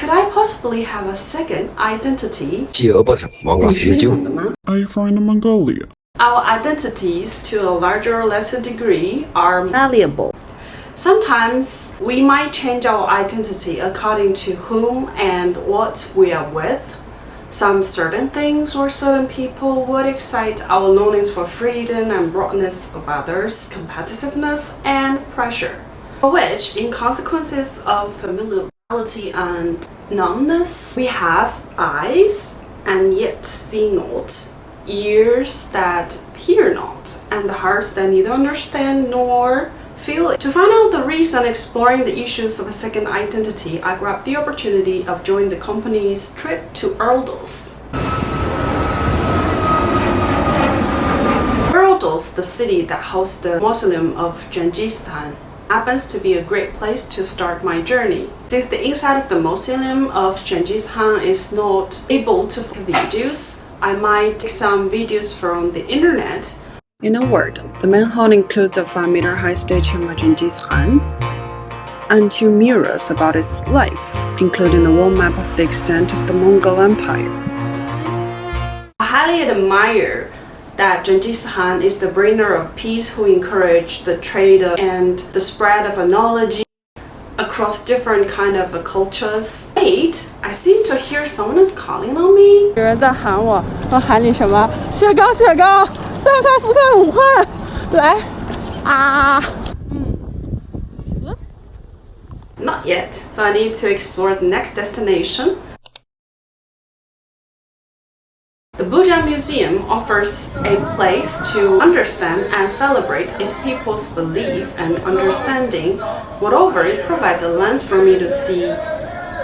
Could I possibly have a second identity? 企鹅不是王老师就 Are you from Inner Mongolia? Our identities, to a larger or lesser degree, are malleable. Sometimes we might change our identity according to whom and what we are with. Some certain things or certain people would excite our longings for freedom and broadness of others, competitiveness and pressure, for which, in consequences of familiarity and numbness, we have eyes and yet see not, ears that hear not, and hearts that neither understand nor feel it. To find out the reason exploring the issues of a second identity, I grabbed the opportunity of joining the company's trip to Erdos. Erdos, the city that hosts the Mausoleum of Genghis Khan, happens to be a great place to start my journey. Since the inside of the Mausoleum of Genghis Khan is not able to take videos, I might take some videos from the internet. In a word, the main hall includes a 5-meter-high statue of Genghis Khan and 2 murals about his life, including a world map of the extent of the Mongol Empire. I highly admire that Genghis Khan is the bringer of peace who encouraged the trade and the spread of knowledge across different kind of cultures. Wait, I seem to hear someone is calling on me. 有人在喊我，我喊你什么？雪糕，雪糕，3块、4块、5块，来啊！Not yet, so I need to explore the next destination. The Buddha Museum offers a place to understand and celebrate its people's belief and understanding. Moreover, it provides a lens for me to see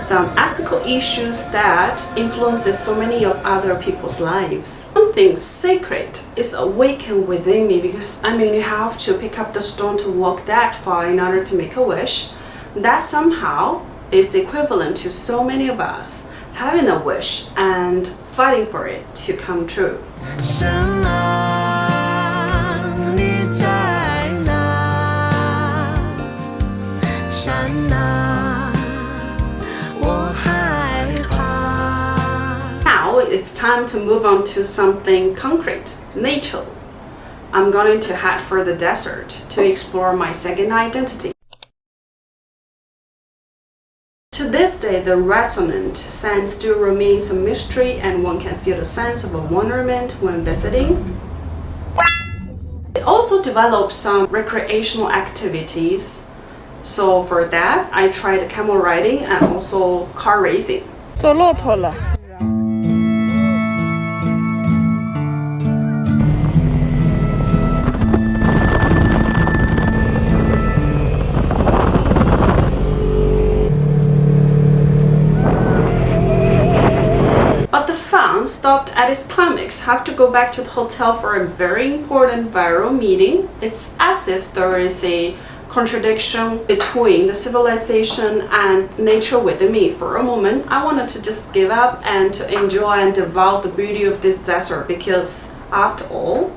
some ethical issues that influences so many of other people's lives. Something sacred is awakened within me because you have to pick up the stone to walk that far in order to make a wish. That somehow is equivalent to so many of us having a wish and fighting for it to come true. Now it's time to move on to something concrete, nature. I'm going to head for the desert to explore my second identity. To this day, the resonant sand still remains a mystery and one can feel the sense of a wonderment when visiting. It also develops some recreational activities. So for that, I tried camel riding and also car racing. 坐骆驼了。But the fun stopped at its climax. Have to go back to the hotel for a very important viral meeting. It's as if there is a contradiction between the civilization and nature within me. For a moment, I wanted to just give up and to enjoy and devour the beauty of this desert because, after all,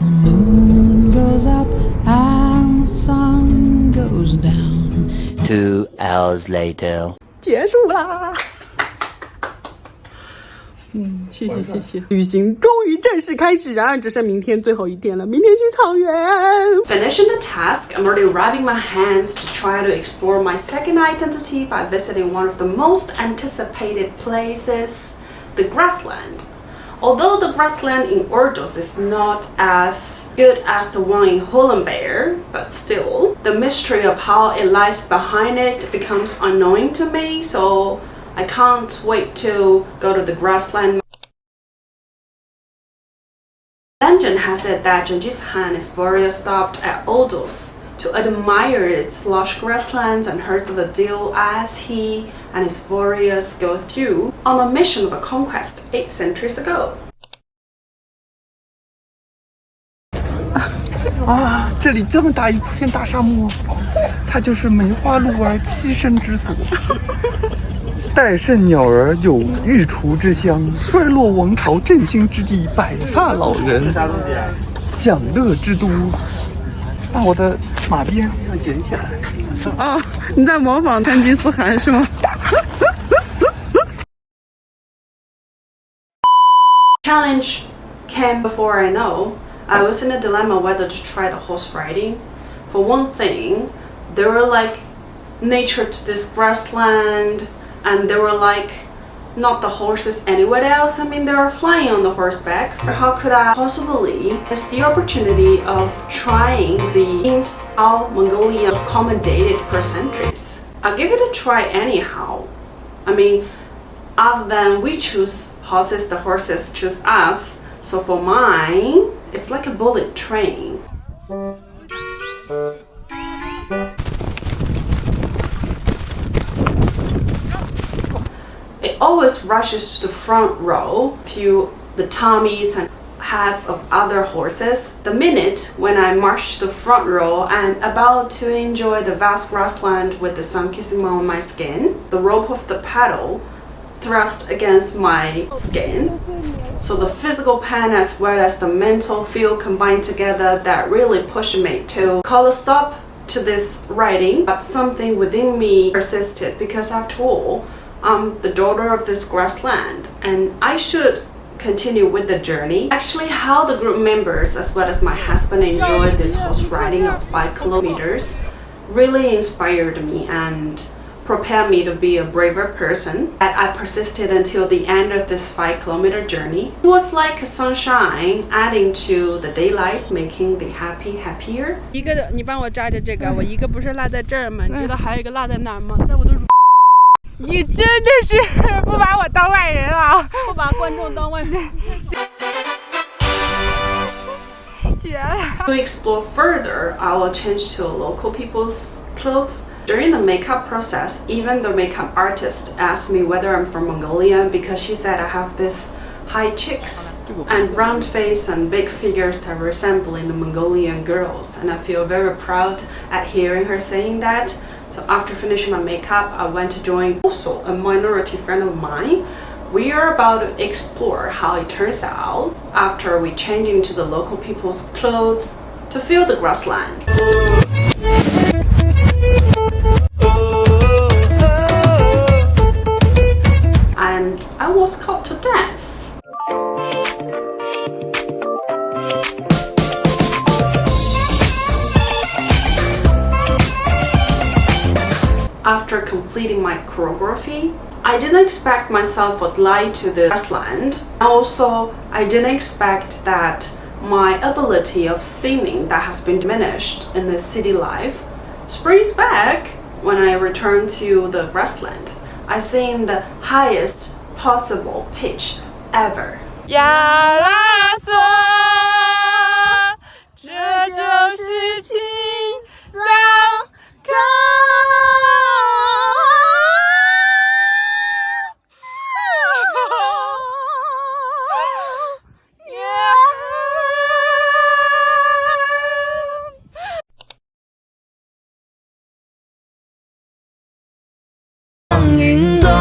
the moon goes up and the sun goes down. 2 hours later. 结束啦。谢谢谢谢，旅行终于正式开始，然而只剩明天最后一天了，明天去草原。Finishing the task, I'm already rubbing my hands to try to explore my second identity by visiting one of the most anticipated places, the grassland. Although the grassland in Erdos is not as good as the one in Hulunbuir, but still, the mystery of how it lies behind it becomes unknown to me, so I can't wait to go to the grassland. Legend has it that Genghis Khan's warriors stopped at Erdos to admire its lush grasslands and herds of deer as he and his warriors go through on a mission of conquest 8 centuries ago. 啊，这里这么大一片大沙漠，它就是梅花鹿儿栖身之所。戴胜鸟儿有御厨之乡，衰落王朝振兴之地，白发老人享乐之都。那我的马鞭要捡起来。啊，你在模仿成吉思汗是吗？ challenge came before I know. I was in a dilemma whether to try the horse riding. For one thing, there were like nature to this grassland, and there were like not the horses anywhere else. I mean, they were flying on the horseback. How could I possibly miss the opportunity of trying the things how Mongolia accommodated for centuries? I'll give it a try anyhow. I mean, other than we choose horses, the horses choose us. So for mine, it's like a bullet train. It always rushes to the front row to the tummies and heads of other horses. The minute when I march to the front row and about to enjoy the vast grassland with the sun kissing on my skin, the rope of the pedal thrust against my skin. So the physical pain as well as the mental feel combined together that really pushed me to call a stop to this riding. But something within me persisted, because after all, I'm the daughter of this grassland and I should continue with the journey. Actually, how the group members as well as my husband enjoyed this horse riding of 5 kilometers really inspired me and prepared me to be a braver person. And I persisted until the end of this 5-kilometer journey. It was like a sunshine adding to the daylight, making the happy happier. 一个你帮我扎着这个，我一个不是落在这儿吗？你知道还有一个落在哪儿吗？在我的乳。你真的是不把我当外人啊！不把观众当外人。绝了。To explore further, I will change to local people's clothes. During the makeup process, even the makeup artist asked me whether I'm from Mongolia, because she said I have this high cheeks and round face and big figures that resembling the Mongolian girls, and I feel very proud at hearing her saying that. So after finishing my makeup, I went to join also a minority friend of mine. We are about to explore how it turns out after we change into the local people's clothes to feel the grasslands. And I was called to dance. After completing my choreography, I didn't expect myself would lie to the grassland. Also, I didn't expect that my ability of singing that has been diminished in the city life springs back when I return to the grassland. I sing the highest possible pitch ever. 亚拉索，这就是青藏高。云端，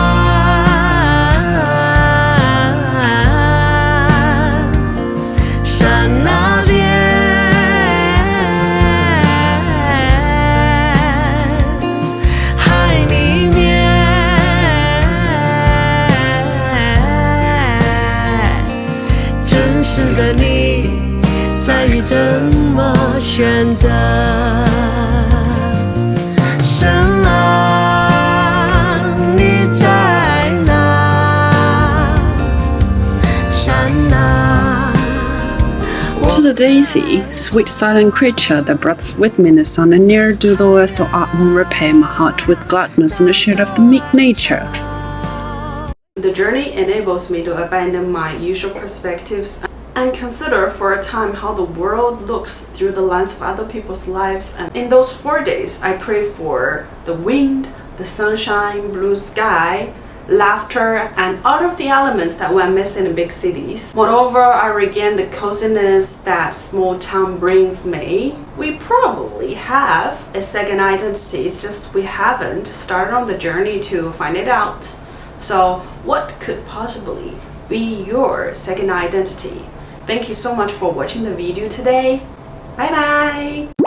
山那边，海里面，真实的你，在于怎么选择。深蓝。To the daisy, sweet silent creature that brought sweetness on and near, do the rest of art will repay my heart with gladness and the shade of the meek nature. The journey enables me to abandon my usual perspectives and consider for a time how the world looks through the lens of other people's lives. And in those 4 days, I crave for the wind, the sunshine, blue sky, laughter, and all of the elements that we're missing in big cities. Moreover, I regain the coziness that small town brings me. We probably have a second identity, it's just we haven't started on the journey to find it out. So what could possibly be your second identity? Thank you so much for watching the video today. Bye bye!